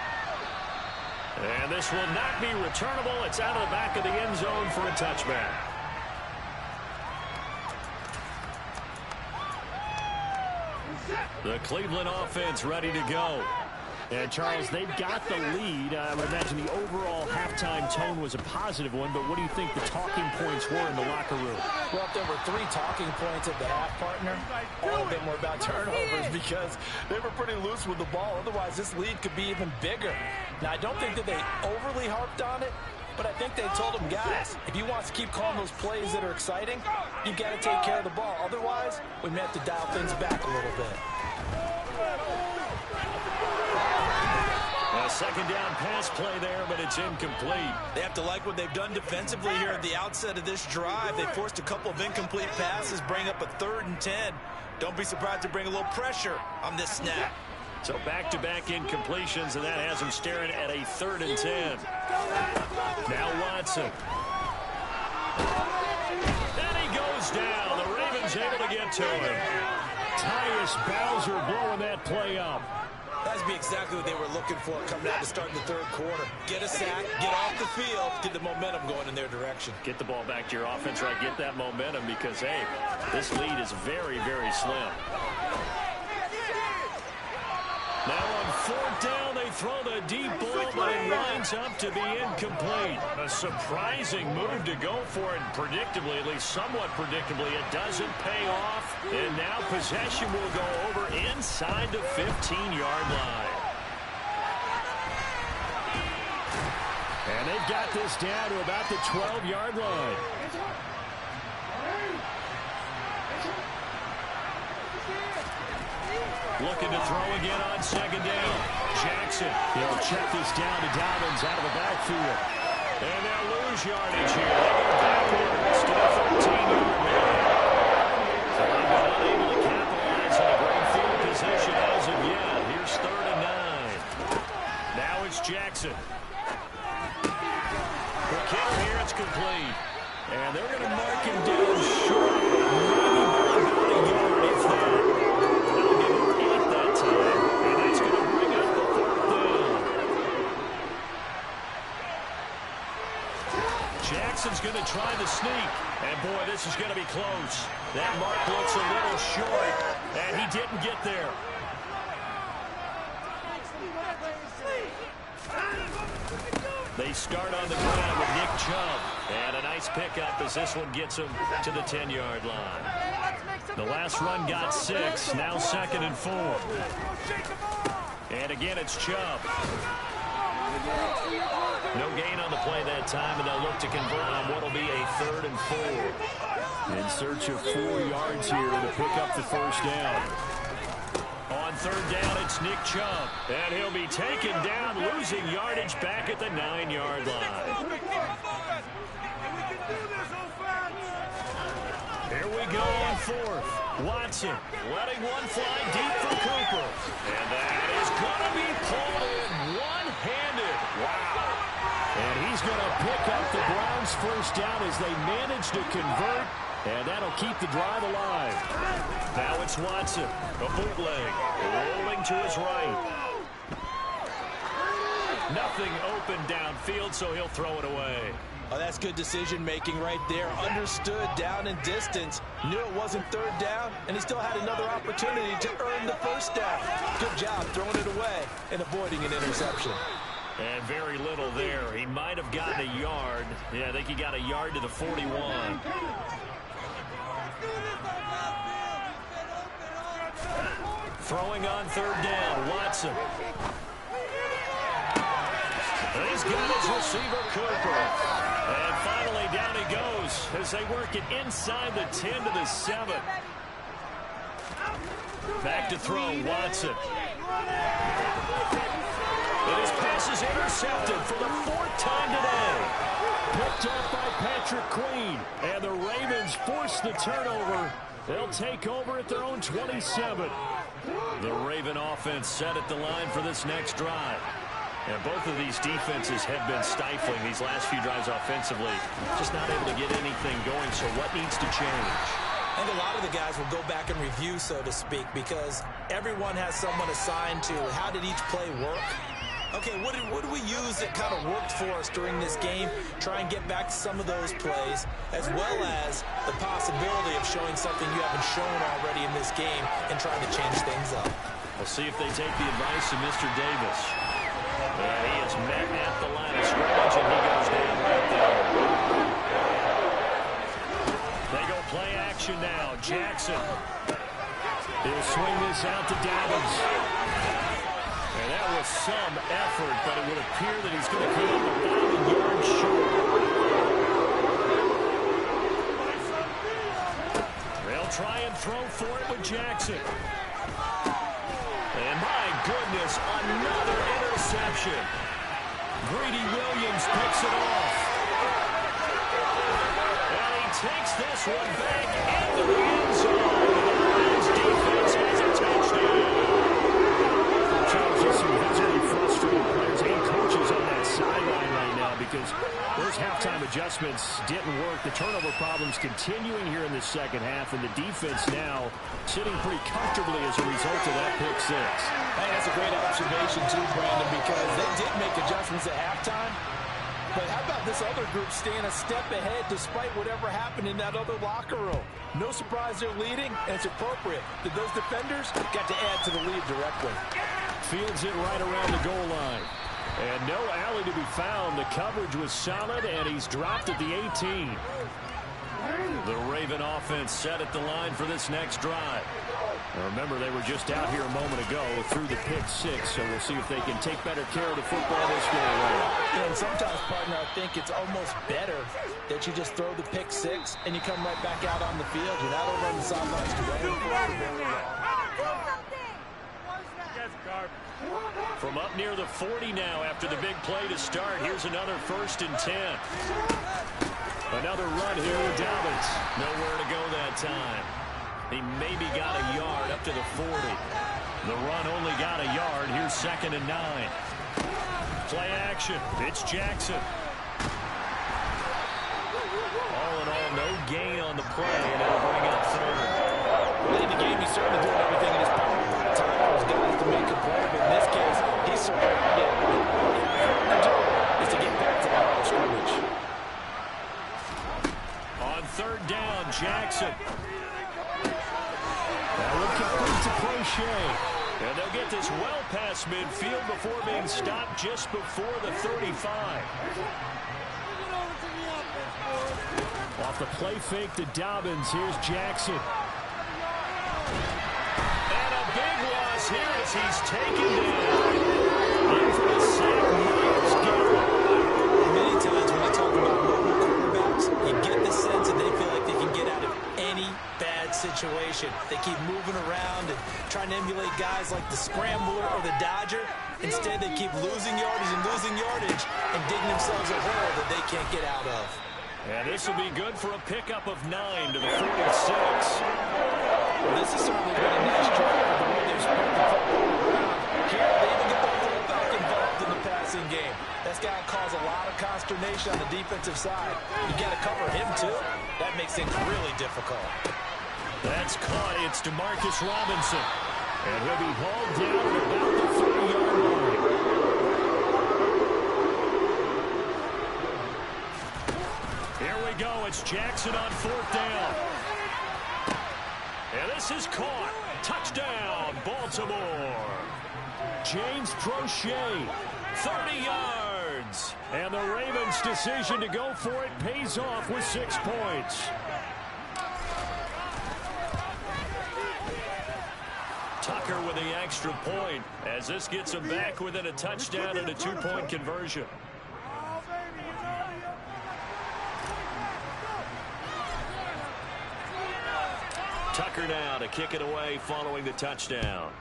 And this will not be returnable. It's out of the back of the end zone for a touchback. The Cleveland offense ready to go. And, Charles, they've got the lead. I would imagine the overall halftime tone was a positive one, but what do you think the talking points were in the locker room? Well, if there were 3 talking points at the half, partner, all of them were about turnovers because they were pretty loose with the ball. Otherwise, this lead could be even bigger. Now, I don't think that they overly harped on it, but I think they told them, guys, if you want to keep calling those plays that are exciting, you've got to take care of the ball. Otherwise, we may have to dial things back a little bit. second down pass play there, but it's incomplete. They have to like what they've done defensively here at the outset of this drive. They forced a couple of incomplete passes, bring up a 3rd and 10. Don't be surprised to bring a little pressure on this snap. So back-to-back incompletions, and that has him staring at a 3rd and 10. Now Watson. And he goes down. The Ravens able to get to him. Tyus Bowser blowing that play up. That'd be exactly what they were looking for coming out to start in the 3rd quarter. Get a sack, get off the field, get the momentum going in their direction. Get the ball back to your offense, right? Get that momentum because, hey, this lead is very, very slim. Now on 4th down, they throw the deep ball, but it winds up to be incomplete. A surprising move to go for it, and predictably, at least somewhat predictably, it doesn't pay off. And now possession will go over inside the 15-yard line. And they've got this down to about the 12-yard line. Looking to throw again on 2nd down. Jackson. He'll check this down to Dobbins out of the backfield. And they'll lose yardage here. They go backwards to the 13-yard line. So they've been unable to capitalize on a great field position as of yet. Here's 3rd and 9. Now it's Jackson. For Kittle here, it's complete. And they're going to mark him down short. Maybe about a yard if that. Jackson's going to try the sneak. And, boy, this is going to be close. That mark looks a little short, and he didn't get there. They start on the ground with Nick Chubb. And a nice pickup as this one gets him to the 10-yard line. The last run got 6. Now 2nd and 4. And again, it's Chubb. No gain on the play that time, and they'll look to convert on what will be a 3rd and 4. In search of 4 yards here to pick up the 1st down. On 3rd down, it's Nick Chubb. And he'll be taken down, losing yardage back at the 9-yard line. Here we go on 4th. Watson letting one fly deep for Cooper. And that is going to be pulled in one-handed. Wow. And he's going to pick up the Browns' 1st down as they manage to convert. And that'll keep the drive alive. Now it's Watson. A bootleg. Rolling to his right. Nothing open downfield, so he'll throw it away. Oh, that's good decision-making right there. Understood down in distance. Knew it wasn't 3rd down, and he still had another opportunity to earn the 1st down. Good job throwing it away and avoiding an interception. And very little there. He might have gotten a yard. Yeah, I think he got a yard to the 41. Throwing on 3rd down, Watson. He's got his receiver, Cooper. And finally, down he goes as they work it inside the 10 to the 7. Back to throw, Watson. And his pass is intercepted for the 4th time today. Picked up by Patrick Queen. And the Ravens force the turnover. They'll take over at their own 27. The Raven offense set at the line for this next drive. And both of these defenses have been stifling these last few drives offensively. Just not able to get anything going, so what needs to change? I think a lot of the guys will go back and review, so to speak, because everyone has someone assigned to how did each play work. Okay, what do we use that kind of worked for us during this game? Try and get back to some of those plays, as well as the possibility of showing something you haven't shown already in this game and trying to change things up. We'll see if they take the advice of Mr. Davis. And he is met at the line of scrimmage, and he goes down right there. They go play action now. Jackson. He'll swing this out to Dobbins. And that was some effort, but it would appear that he's going to come up about a yard short. They'll try and throw for it with Jackson. And my goodness, another interception. reception. Greedy Williams picks it off. And he takes this one back into the end zone. The Browns defense has a touchdown. Charles, just some visibly frustrated players and coaches on that sideline right now because those halftime adjustments didn't work. The turnover problems continuing here in the second half, and the defense now sitting pretty comfortably as a result of that pick six. Hey, that's a great observation too, Brandon, because they did make adjustments at halftime. But how about this other group staying a step ahead despite whatever happened in that other locker room? No surprise they're leading, and it's appropriate that those defenders got to add to the lead directly. Fields it right around the goal line. And no alley to be found. The coverage was solid, and he's dropped at the 18. The Raven offense set at the line for this next drive. Now remember, they were just out here a moment ago through the pick six, so we'll see if they can take better care of the football this go around. And sometimes, partner, I think it's almost better that you just throw the pick six and you come right back out on the field. You're not over on the sidelines to wait From up near the 40 now after the big play to start. Here's another 1st and 10. Another run here with Dobbins. Nowhere to go that time. He maybe got a yard up to the 40. The run only got a yard. Here's 2nd and 9. Play action. It's Jackson. All in all, no gain on the play, and it'll bring up 3rd. In the game, he's certainly doing everything in his power to time those guys to make a play. But in this case, he's certainly is to get back to the line of scrimmage. On 3rd down, Jackson. That one complete to Crochet. And they'll get this well past midfield before being stopped just before the 35. Off the play fake to Dobbins. Here's Jackson. And a big loss here as he's taken down. In for the sack, Myles Garrett. Many times when you talk about mobile quarterbacks, you get the sense that they feel like they can get out of any bad situation. They keep moving around and trying to emulate guys like the Scrambler or the Dodger. Instead, they keep losing yardage and digging themselves a hole that they can't get out of. And this will be good for a pickup of 9 to the 46. Well, this has certainly been a nice drive with the way they've spread the football around. Here, they even get the fullback involved in the passing game. That's got to cause a lot of consternation on the defensive side. You got to cover him, too. That makes things really difficult. That's caught. It's DeMarcus Robinson. And he'll be hauled down at about the 30-yard line. Here we go. It's Jackson on 4th down. And this is caught. Touchdown, Baltimore. James Crochet, 30 yards. And the Ravens' decision to go for it pays off with 6 points. Tucker with the extra point as this gets him back within a touchdown and a 2-point conversion. Tucker now to kick it away following the touchdown.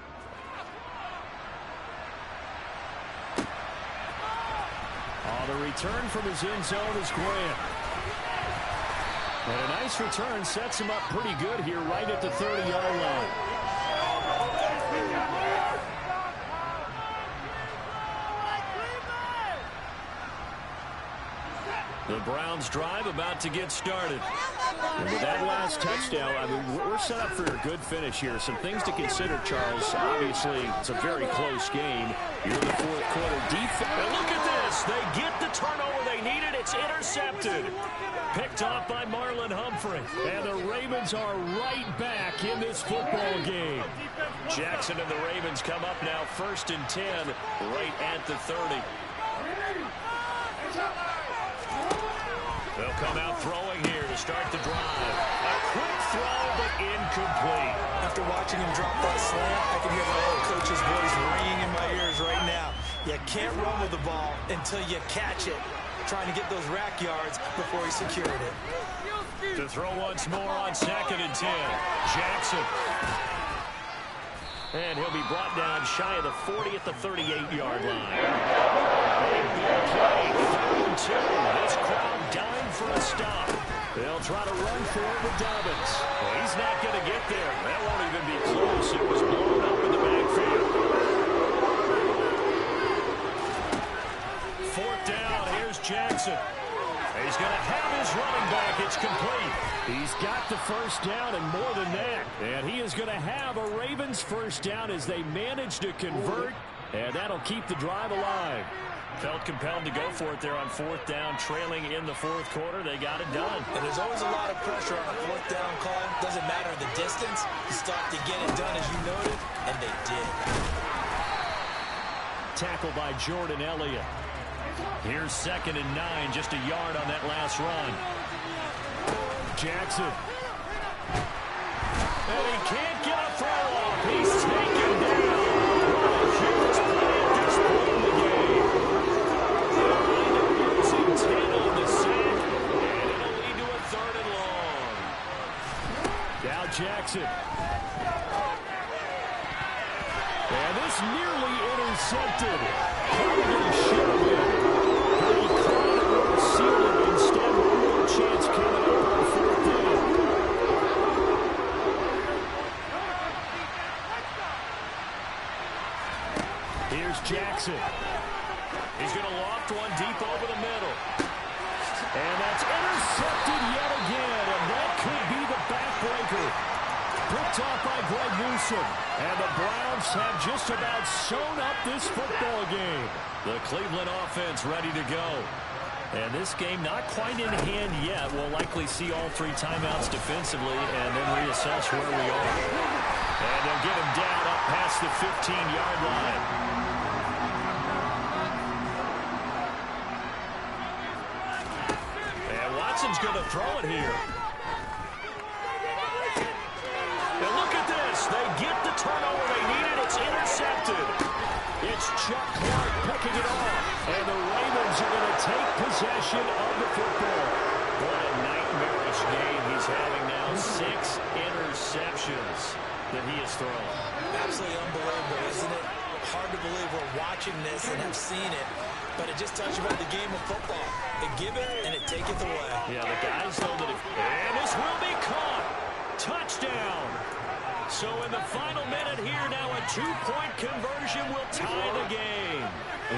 The return from his end zone is Grant. And a nice return sets him up pretty good here right at the 30-yard line. The Browns drive about to get started. And with that last touchdown, I mean, we're set up for a good finish here. Some things to consider, Charles. Obviously, it's a very close game. You're in the 4th quarter defense. And look at this. They get the turnover they needed. It's intercepted. Picked off by Marlon Humphrey. And the Ravens are right back in this football game. Jackson and the Ravens come up now 1st and 10 right at the 30. They'll come out throwing here to start the drive. A quick throw, but incomplete. After watching him drop that slant, I can hear my old coach's voice ringing in my ears right now. You can't run with the ball until you catch it. Trying to get those rack yards before he secured it. To throw once more on 2nd and 10. Jackson. And he'll be brought down shy of the 40 at the 38-yard line. A big play, 3rd and 2. This crowd dying for a stop. They'll try to run for it with Dobbins. Well, he's not going to get there. That won't even be close. It was blown up in the backfield. 4th down. Here's Jackson. He's going to have his running back. It's complete. He's got the 1st down and more than that. And he is going to have a Ravens 1st down as they manage to convert. And that'll keep the drive alive. Felt compelled to go for it there on 4th down, trailing in the 4th quarter. They got it done. And there's always a lot of pressure on a 4th down call. Doesn't matter the distance. You stop to get it done, as you noted, and they did. Tackled by Jordan Elliott. Here's 2nd and 9, just a yard on that last run. Jackson. And he can't get a throw off. He's taken down. What a huge play at this point in the game. They'll wind up losing 10 on the sack, and it'll lead to a 3rd and long. Now Jackson. And this nearly intercepted. Probably should have been. He caught it with a seal. Instead, one more chance coming up on 4th down. Here's Jackson. He's going to loft one deep over the middle. And that's intercepted yet again. And that could be the backbreaker. Picked off by Greg Newsome. And the Browns have just about sewn up this football game. The Cleveland offense ready to go. And this game not quite in hand yet. We'll likely see all 3 timeouts defensively and then reassess where we are. And they'll get him down up past the 15-yard line. And Watson's going to throw it here. And look at this. They get the turnover they needed. It's intercepted. It's Chuck Clark picking it off. And the Ravens are going to take possession of the football. What a nightmarish game he's having now. 6 interceptions that he has thrown. Absolutely unbelievable, isn't it? Hard to believe we're watching this and have seen it. But it just tells you about the game of football. It give it and it take it away. Yeah, the guys know that and this will be caught. Touchdown. So in the final minute here now, a 2-point conversion will tie the game.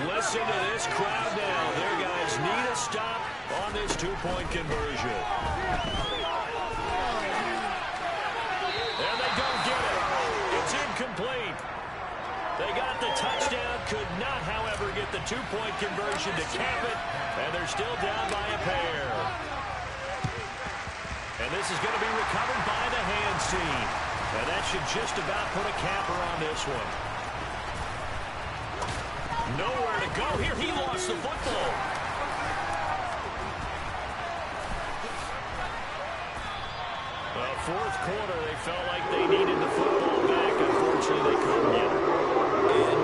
Listen to this crowd now. Their guys need a stop on this 2-point conversion. And they don't get it. It's incomplete. They got the touchdown, could not, however, get the 2-point conversion to cap it, and they're still down by a pair. And this is going to be recovered by the hands team. And that should just about put a capper on this one. Nowhere to go here. He lost the football. Well, 4th quarter, they felt like they needed the football back. Unfortunately, they couldn't get it. And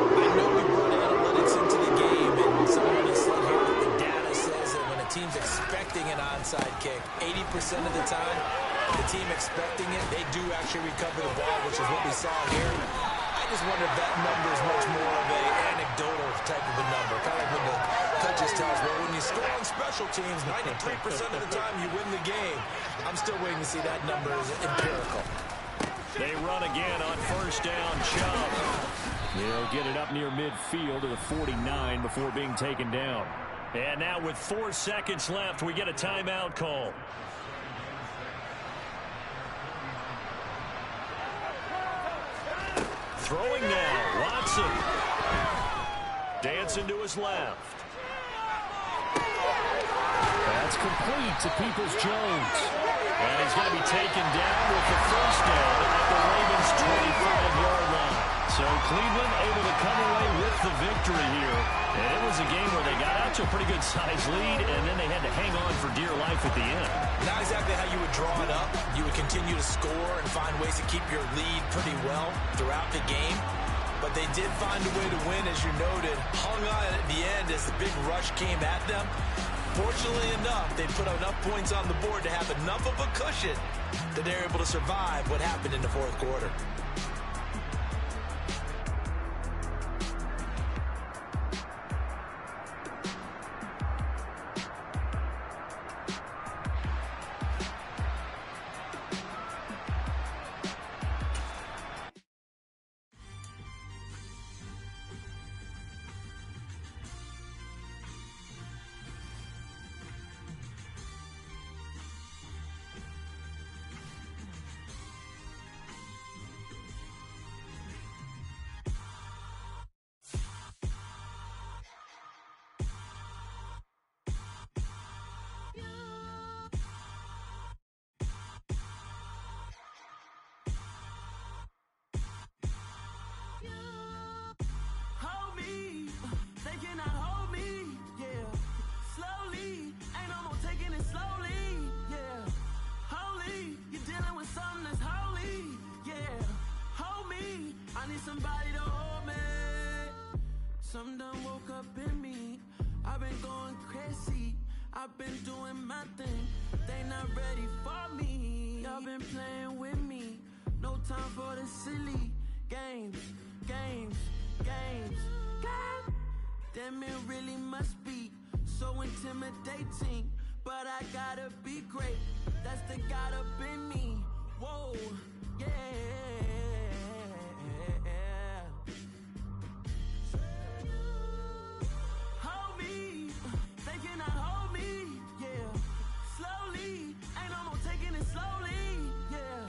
I know we brought analytics into the game, and someone has said here that the data says that when a team's expecting an onside kick, 80% of the time, the team expecting it, they do actually recover the ball, which is what we saw here. I just wonder if that number is much more of an anecdotal type of a number. Kind of like when the coaches tell us, well, when you score on special teams, 93% of the time you win the game. I'm still waiting to see that number is empirical. They run again on 1st down. Chubb. They'll get it up near midfield to the 49 before being taken down. And now with 4 seconds left, we get a timeout call. Throwing now, Watson. Dancing to his left. That's complete to Peoples-Jones. And he's going to be taken down with the 1st down at the Ravens' 25-yard line. So Cleveland able to come away with the victory here. And it was a game where they got out to a pretty good size lead, and then they had to hang on for dear life at the end. Not exactly how you would draw it up. You would continue to score and find ways to keep your lead pretty well throughout the game. But they did find a way to win, as you noted. Hung on at the end as the big rush came at them. Fortunately enough, they put enough points on the board to have enough of a cushion that they're able to survive what happened in the 4th quarter. somebody to hold me. Some done woke up in me. I've been going crazy. I've been doing my thing. They not ready for me. Y'all been playing with me. No time for the silly games. Damn, it really must be so intimidating. But I gotta be great. That's the God up in me. Whoa, yeah. Hold me, they cannot hold me, yeah. Slowly, ain't no more taking it slowly, yeah.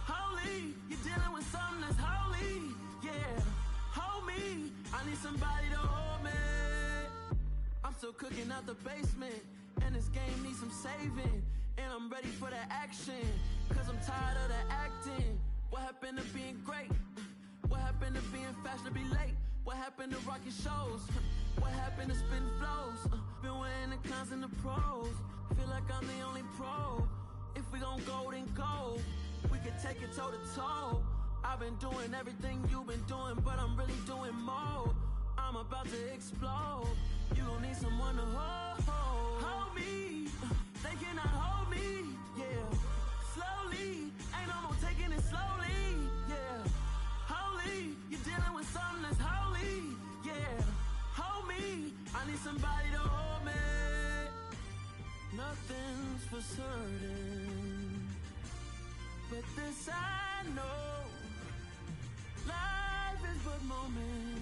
Holy, you're dealing with something that's holy, yeah. Hold me, I need somebody to hold me. I'm still cooking out the basement, and this game needs some saving. And I'm ready for the action, cause I'm tired of the acting. What happened to being great? What happened to being fashionably late? What happened to rocking shows? What happened to spitting flows? Been wearing the cons and the pros. Feel like I'm the only pro. If we gon' go, then go. We could take it toe to toe. I've been doing everything you've been doing, but I'm really doing more. I'm about to explode. You gon' need someone to hold me. They cannot hold me, yeah. Slowly, ain't no more taking it slowly, yeah. Holy, you're dealing with something that's holy, yeah. Hold me, I need somebody to hold me. Nothing's for certain, but this I know. Life is but moments.